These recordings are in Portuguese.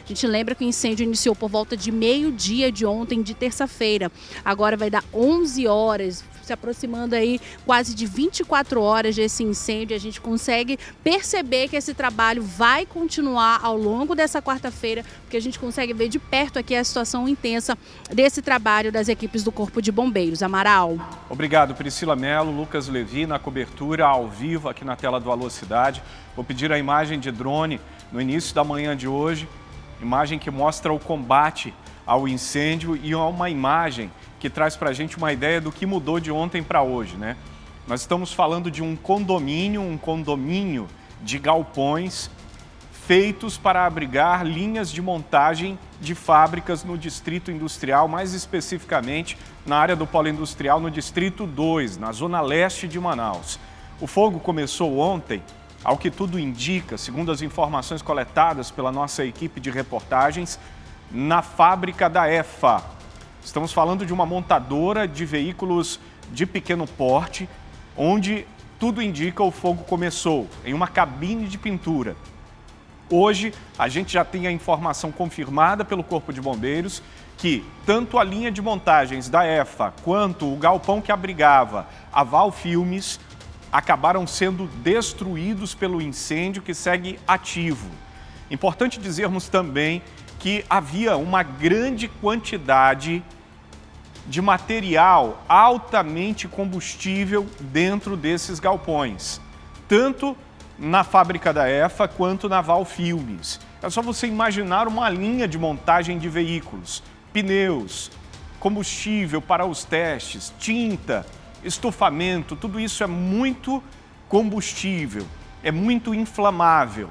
A gente lembra que o incêndio iniciou por volta de meio-dia de ontem, de terça-feira. Agora vai dar 11 horas, se aproximando aí quase de 24 horas desse incêndio. A gente consegue perceber que esse trabalho vai continuar ao longo dessa quarta-feira, porque a gente consegue ver de perto aqui a situação intensa desse trabalho das equipes do Corpo de Bombeiros. Amaral. Obrigado, Priscila Mello, Lucas Levi na cobertura ao vivo aqui na tela do Alô Cidade. Vou pedir a imagem de drone no início da manhã de hoje, imagem que mostra o combate ao incêndio e uma imagem que traz para a gente uma ideia do que mudou de ontem para hoje, né? Nós estamos falando de um condomínio de galpões feitos para abrigar linhas de montagem de fábricas no Distrito Industrial, mais especificamente na área do Polo Industrial, no Distrito 2, na zona leste de Manaus. O fogo começou ontem, ao que tudo indica, segundo as informações coletadas pela nossa equipe de reportagens, na fábrica da EFA. Estamos falando de uma montadora de veículos de pequeno porte, onde tudo indica o fogo começou, em uma cabine de pintura. Hoje, a gente já tem a informação confirmada pelo Corpo de Bombeiros que tanto a linha de montagens da EFA quanto o galpão que abrigava a Val Filmes acabaram sendo destruídos pelo incêndio que segue ativo. Importante dizermos também que havia uma grande quantidade de material altamente combustível dentro desses galpões, tanto na fábrica da EFA quanto na Val Filmes. É só você imaginar uma linha de montagem de veículos, pneus, combustível para os testes, tinta, estufamento, tudo isso é muito combustível, é muito inflamável.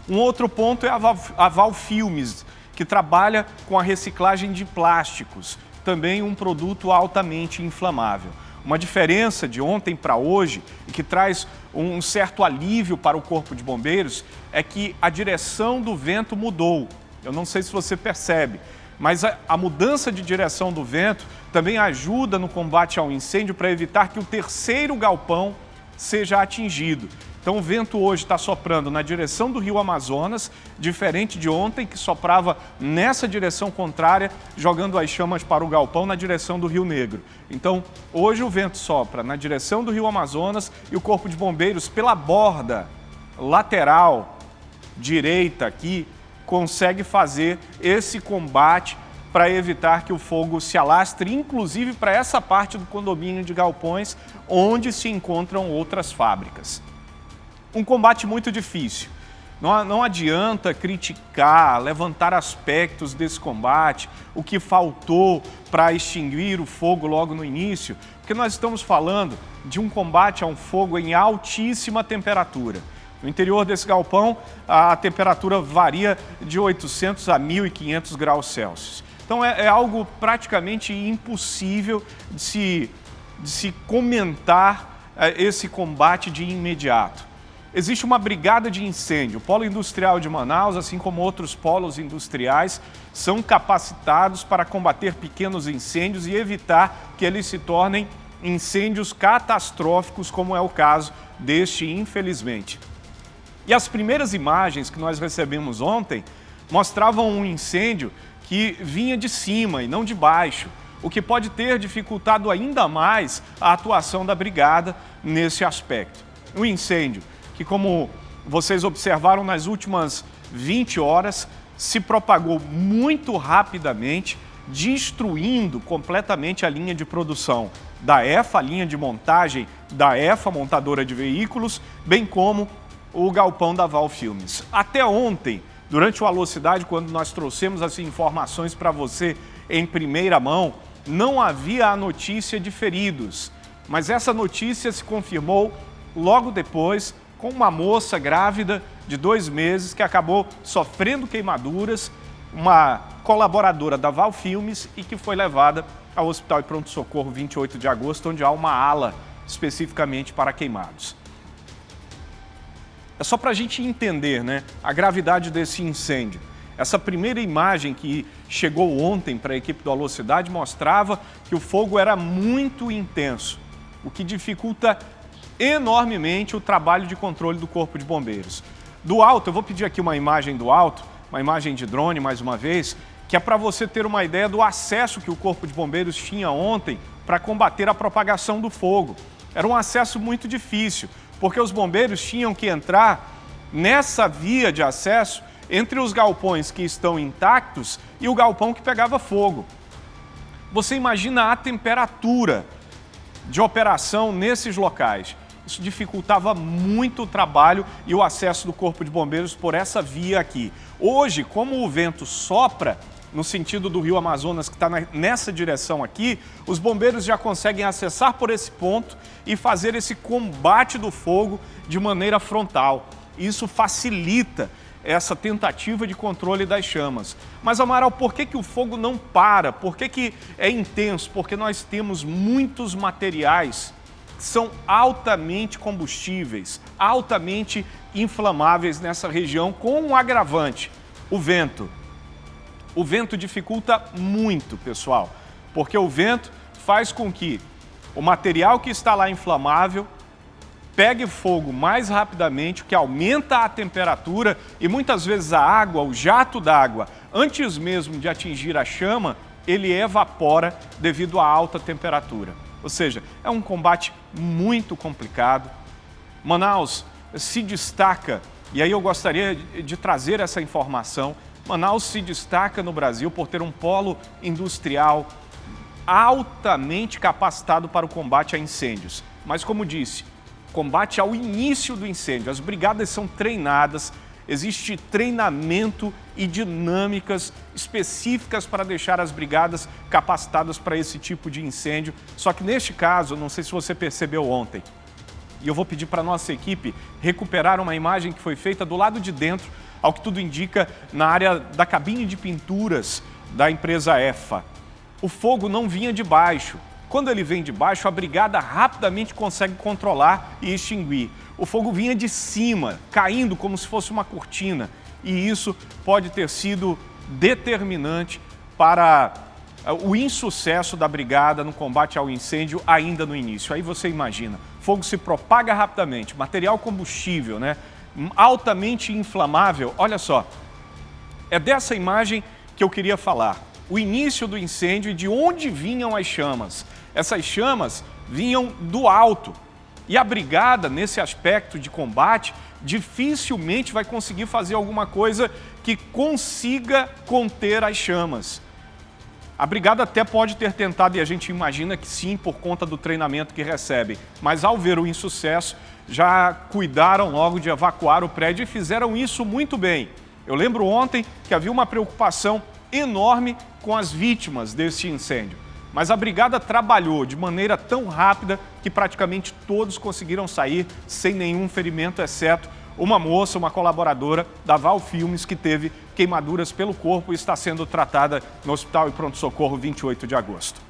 Um outro ponto é a Val Filmes, que trabalha com a reciclagem de plásticos, também um produto altamente inflamável. Uma diferença de ontem para hoje e que traz um certo alívio para o Corpo de Bombeiros é que a direção do vento mudou. Eu não sei se você percebe, mas a mudança de direção do vento também ajuda no combate ao incêndio para evitar que o terceiro galpão seja atingido. Então o vento hoje está soprando na direção do Rio Amazonas, diferente de ontem que soprava nessa direção contrária, jogando as chamas para o galpão na direção do Rio Negro. Então hoje o vento sopra na direção do Rio Amazonas e o Corpo de Bombeiros pela borda lateral direita aqui consegue fazer esse combate para evitar que o fogo se alastre, inclusive para essa parte do condomínio de galpões onde se encontram outras fábricas. Um combate muito difícil. Não adianta criticar, levantar aspectos desse combate, o que faltou para extinguir o fogo logo no início, porque nós estamos falando de um combate a um fogo em altíssima temperatura. No interior desse galpão, a temperatura varia de 800 a 1.500 graus Celsius. Então é algo praticamente impossível de se comentar esse combate de imediato. Existe uma brigada de incêndio. O Polo Industrial de Manaus, assim como outros polos industriais, são capacitados para combater pequenos incêndios e evitar que eles se tornem incêndios catastróficos, como é o caso deste, infelizmente. E as primeiras imagens que nós recebemos ontem mostravam um incêndio que vinha de cima e não de baixo, o que pode ter dificultado ainda mais a atuação da brigada nesse aspecto. O incêndio que, como vocês observaram nas últimas 20 horas, se propagou muito rapidamente, destruindo completamente a linha de produção da EFA, a linha de montagem da EFA, montadora de veículos, bem como o galpão da Val Filmes. Até ontem, durante o Alô Cidade, quando nós trouxemos as informações para você em primeira mão, não havia a notícia de feridos, mas essa notícia se confirmou logo depois, com uma moça grávida de 2 meses que acabou sofrendo queimaduras, uma colaboradora da Val Filmes e que foi levada ao Hospital de Pronto-Socorro 28 de agosto, onde há uma ala especificamente para queimados. É só para a gente entender, né, a gravidade desse incêndio. Essa primeira imagem que chegou ontem para a equipe do Alô Cidade mostrava que o fogo era muito intenso, o que dificulta enormemente o trabalho de controle do Corpo de Bombeiros. Do alto, eu vou pedir aqui uma imagem do alto, uma imagem de drone mais uma vez, que é para você ter uma ideia do acesso que o Corpo de Bombeiros tinha ontem para combater a propagação do fogo. Era um acesso muito difícil, porque os bombeiros tinham que entrar nessa via de acesso entre os galpões que estão intactos e o galpão que pegava fogo. Você imagina a temperatura de operação nesses locais. Isso dificultava muito o trabalho e o acesso do Corpo de Bombeiros por essa via aqui. Hoje, como o vento sopra no sentido do Rio Amazonas, que está nessa direção aqui, os bombeiros já conseguem acessar por esse ponto e fazer esse combate do fogo de maneira frontal. Isso facilita essa tentativa de controle das chamas. Mas, Amaral, por que o fogo não para? Por que é intenso? Porque nós temos muitos materiais que são altamente combustíveis, altamente inflamáveis nessa região, com um agravante: o vento. O vento dificulta muito, pessoal, porque o vento faz com que o material que está lá inflamável pegue fogo mais rapidamente, o que aumenta a temperatura e muitas vezes a água, o jato d'água, antes mesmo de atingir a chama, ele evapora devido à alta temperatura. Ou seja, é um combate muito complicado. Manaus se destaca, e aí eu gostaria de trazer essa informação, Manaus se destaca no Brasil por ter um polo industrial altamente capacitado para o combate a incêndios. Mas, como disse, combate ao início do incêndio. As brigadas são treinadas, existe treinamento e dinâmicas específicas para deixar as brigadas capacitadas para esse tipo de incêndio. Só que neste caso, não sei se você percebeu ontem, e eu vou pedir para a nossa equipe recuperar uma imagem que foi feita do lado de dentro, ao que tudo indica, na área da cabine de pinturas da empresa EFA. O fogo não vinha de baixo. Quando ele vem de baixo, a brigada rapidamente consegue controlar e extinguir. O fogo vinha de cima, caindo como se fosse uma cortina. E isso pode ter sido determinante para o insucesso da brigada no combate ao incêndio ainda no início. Aí você imagina, fogo se propaga rapidamente, material combustível, né? Altamente inflamável. Olha só, é dessa imagem que eu queria falar. O início do incêndio e de onde vinham as chamas. Essas chamas vinham do alto. E a brigada, nesse aspecto de combate, dificilmente vai conseguir fazer alguma coisa que consiga conter as chamas. A brigada até pode ter tentado, e a gente imagina que sim, por conta do treinamento que recebe. Mas ao ver o insucesso, já cuidaram logo de evacuar o prédio e fizeram isso muito bem. Eu lembro ontem que havia uma preocupação enorme com as vítimas deste incêndio. Mas a brigada trabalhou de maneira tão rápida que praticamente todos conseguiram sair sem nenhum ferimento, exceto uma moça, uma colaboradora da Val Filmes, que teve queimaduras pelo corpo e está sendo tratada no Hospital e Pronto-Socorro 28 de agosto.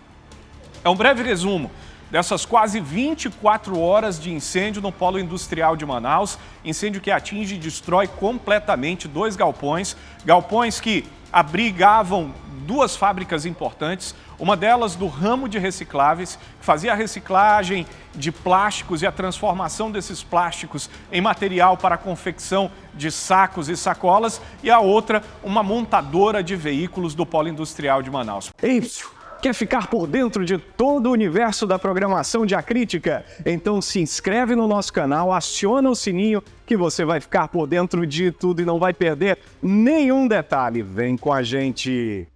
É um breve resumo dessas quase 24 horas de incêndio no polo industrial de Manaus, incêndio que atinge e destrói completamente 2 galpões que abrigavam 2 fábricas importantes, uma delas do ramo de recicláveis, que fazia a reciclagem de plásticos e a transformação desses plásticos em material para a confecção de sacos e sacolas, e a outra, uma montadora de veículos do polo industrial de Manaus. Quer ficar por dentro de todo o universo da programação de A Crítica? Então se inscreve no nosso canal, aciona o sininho que você vai ficar por dentro de tudo e não vai perder nenhum detalhe. Vem com a gente!